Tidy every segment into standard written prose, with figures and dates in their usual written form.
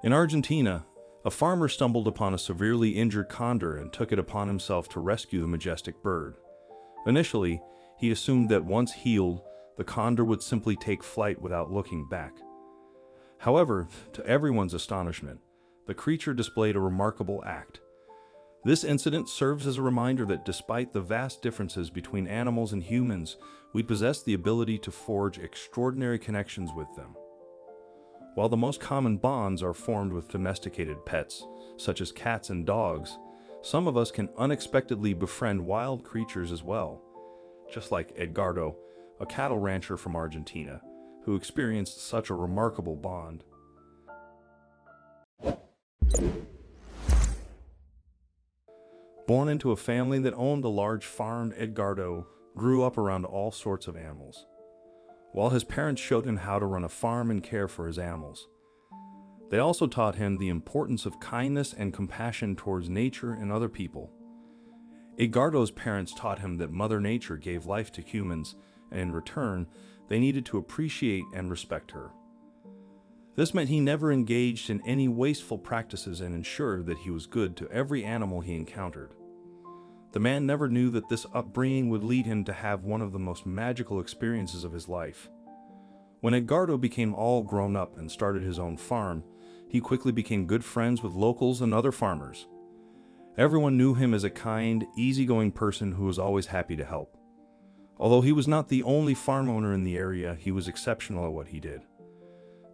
In Argentina, a farmer stumbled upon a severely injured condor and took it upon himself to rescue the majestic bird. Initially, he assumed that once healed, the condor would simply take flight without looking back. However, to everyone's astonishment, the creature displayed a remarkable act. This incident serves as a reminder that despite the vast differences between animals and humans, we possess the ability to forge extraordinary connections with them. While the most common bonds are formed with domesticated pets, such as cats and dogs, some of us can unexpectedly befriend wild creatures as well, just like Edgardo, a cattle rancher from Argentina, who experienced such a remarkable bond. Born into a family that owned a large farm, Edgardo grew up around all sorts of animals. While his parents showed him how to run a farm and care for his animals, they also taught him the importance of kindness and compassion towards nature and other people. Edgardo's parents taught him that Mother Nature gave life to humans, and in return, they needed to appreciate and respect her. This meant he never engaged in any wasteful practices and ensured that he was good to every animal he encountered. The man never knew that this upbringing would lead him to have one of the most magical experiences of his life. When Edgardo became all grown up and started his own farm, he quickly became good friends with locals and other farmers. Everyone knew him as a kind, easygoing person who was always happy to help. Although he was not the only farm owner in the area, he was exceptional at what he did.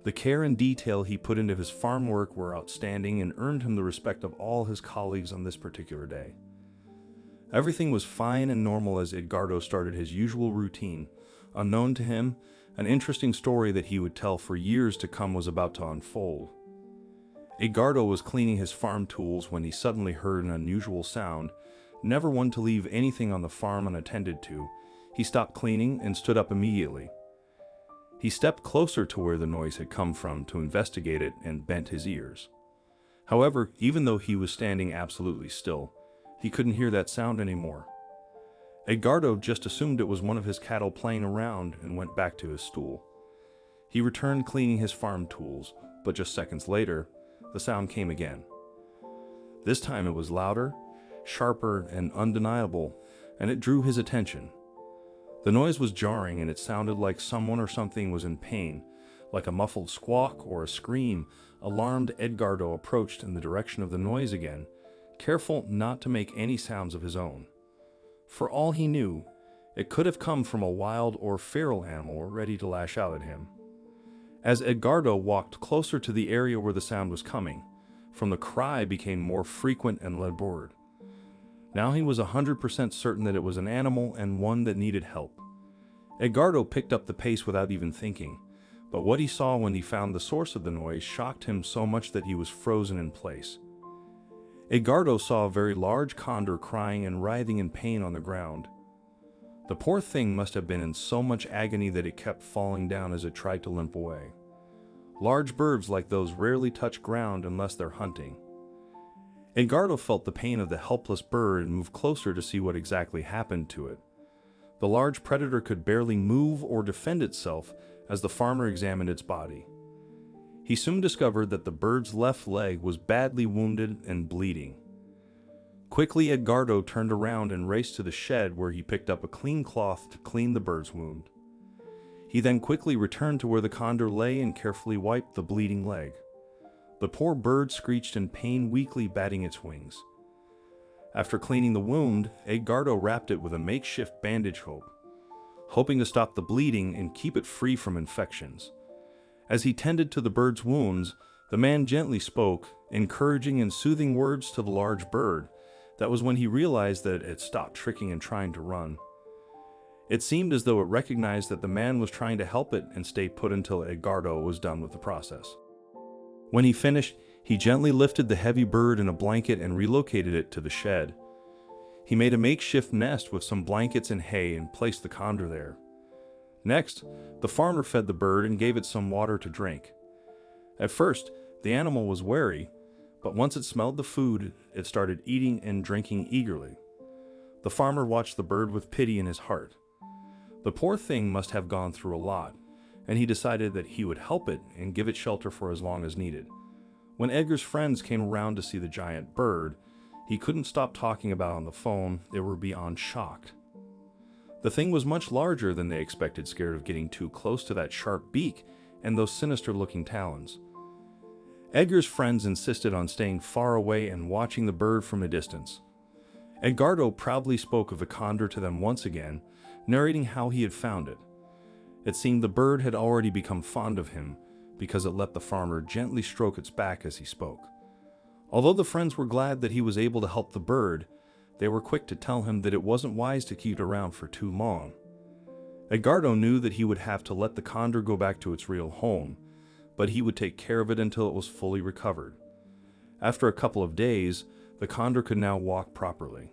The care and detail he put into his farm work were outstanding and earned him the respect of all his colleagues on this particular day. Everything was fine and normal as Edgardo started his usual routine. Unknown to him, an interesting story that he would tell for years to come was about to unfold. Edgardo was cleaning his farm tools when he suddenly heard an unusual sound. Never one to leave anything on the farm unattended to, he stopped cleaning and stood up immediately. He stepped closer to where the noise had come from to investigate it and bent his ears. However, even though he was standing absolutely still, he couldn't hear that sound anymore. Edgardo just assumed it was one of his cattle playing around and went back to his stool. He returned cleaning his farm tools, but just seconds later, the sound came again. This time it was louder, sharper, and undeniable, and it drew his attention. The noise was jarring and it sounded like someone or something was in pain. Like a muffled squawk or a scream, alarmed Edgardo approached in the direction of the noise again, careful not to make any sounds of his own. For all he knew, it could have come from a wild or feral animal ready to lash out at him. As Edgardo walked closer to the area where the sound was coming from, the cry became more frequent and labored. Now he was 100% certain that it was an animal and one that needed help. Edgardo picked up the pace without even thinking, but what he saw when he found the source of the noise shocked him so much that he was frozen in place. Edgardo saw a very large condor crying and writhing in pain on the ground. The poor thing must have been in so much agony that it kept falling down as it tried to limp away. Large birds like those rarely touch ground unless they're hunting. Edgardo felt the pain of the helpless bird and moved closer to see what exactly happened to it. The large predator could barely move or defend itself as the farmer examined its body. He soon discovered that the bird's left leg was badly wounded and bleeding. Quickly, Edgardo turned around and raced to the shed where he picked up a clean cloth to clean the bird's wound. He then quickly returned to where the condor lay and carefully wiped the bleeding leg. The poor bird screeched in pain, weakly batting its wings. After cleaning the wound, Edgardo wrapped it with a makeshift bandage, hoping to stop the bleeding and keep it free from infections. As he tended to the bird's wounds, the man gently spoke, encouraging and soothing words to the large bird. That was when he realized that it had stopped tricking and trying to run. It seemed as though it recognized that the man was trying to help it and stayed put until Edgardo was done with the process. When he finished, he gently lifted the heavy bird in a blanket and relocated it to the shed. He made a makeshift nest with some blankets and hay and placed the condor there. Next, the farmer fed the bird and gave it some water to drink. At first, the animal was wary, but once it smelled the food, it started eating and drinking eagerly. The farmer watched the bird with pity in his heart. The poor thing must have gone through a lot, and he decided that he would help it and give it shelter for as long as needed. When Edgar's friends came around to see the giant bird, he couldn't stop talking about it on the phone. They were beyond shocked. The thing was much larger than they expected, scared of getting too close to that sharp beak and those sinister-looking talons. Edgar's friends insisted on staying far away and watching the bird from a distance. Edgardo proudly spoke of the condor to them once again, narrating how he had found it. It seemed the bird had already become fond of him because it let the farmer gently stroke its back as he spoke. Although the friends were glad that he was able to help the bird, they were quick to tell him that it wasn't wise to keep it around for too long. Edgardo knew that he would have to let the condor go back to its real home, but he would take care of it until it was fully recovered. After a couple of days, the condor could now walk properly.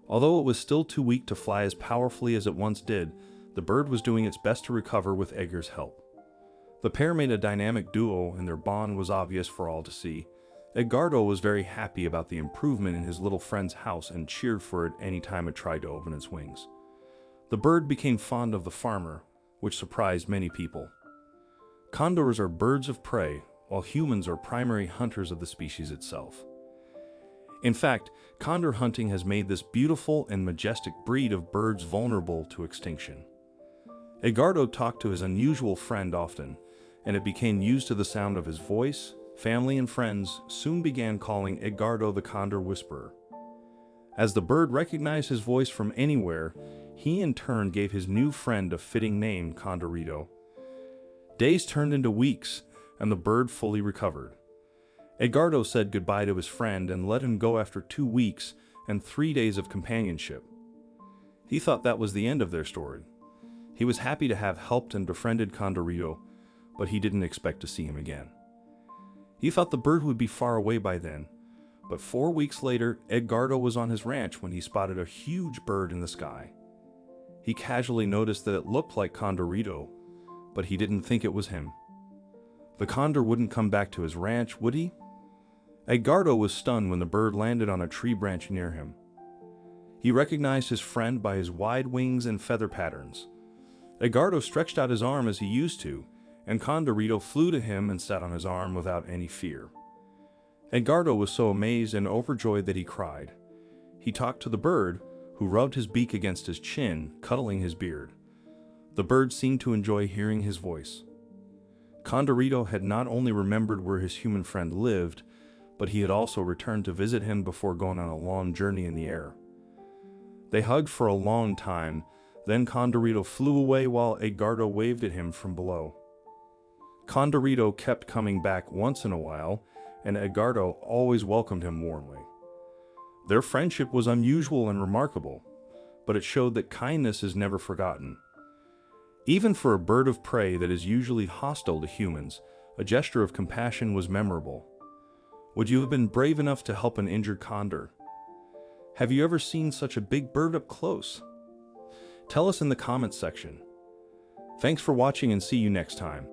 Although it was still too weak to fly as powerfully as it once did, the bird was doing its best to recover with Edgar's help. The pair made a dynamic duo, and their bond was obvious for all to see. Edgardo was very happy about the improvement in his little friend's house and cheered for it any time it tried to open its wings. The bird became fond of the farmer, which surprised many people. Condors are birds of prey, while humans are primary hunters of the species itself. In fact, condor hunting has made this beautiful and majestic breed of birds vulnerable to extinction. Edgardo talked to his unusual friend often, and it became used to the sound of his voice. Family and friends soon began calling Edgardo the Condor Whisperer. As the bird recognized his voice from anywhere, he in turn gave his new friend a fitting name, Condorito. Days turned into weeks, and the bird fully recovered. Edgardo said goodbye to his friend and let him go after 2 weeks and 3 days of companionship. He thought that was the end of their story. He was happy to have helped and befriended Condorito, but he didn't expect to see him again. He thought the bird would be far away by then, but 4 weeks later, Edgardo was on his ranch when he spotted a huge bird in the sky. He casually noticed that it looked like Condorito, but he didn't think it was him. The condor wouldn't come back to his ranch, would he? Edgardo was stunned when the bird landed on a tree branch near him. He recognized his friend by his wide wings and feather patterns. Edgardo stretched out his arm as he used to, and Condorito flew to him and sat on his arm without any fear. Edgardo was so amazed and overjoyed that he cried. He talked to the bird, who rubbed his beak against his chin, cuddling his beard. The bird seemed to enjoy hearing his voice. Condorito had not only remembered where his human friend lived, but he had also returned to visit him before going on a long journey in the air. They hugged for a long time, then Condorito flew away while Edgardo waved at him from below. Condorito kept coming back once in a while, and Edgardo always welcomed him warmly. Their friendship was unusual and remarkable, but it showed that kindness is never forgotten. Even for a bird of prey that is usually hostile to humans, a gesture of compassion was memorable. Would you have been brave enough to help an injured condor? Have you ever seen such a big bird up close? Tell us in the comments section. Thanks for watching and see you next time.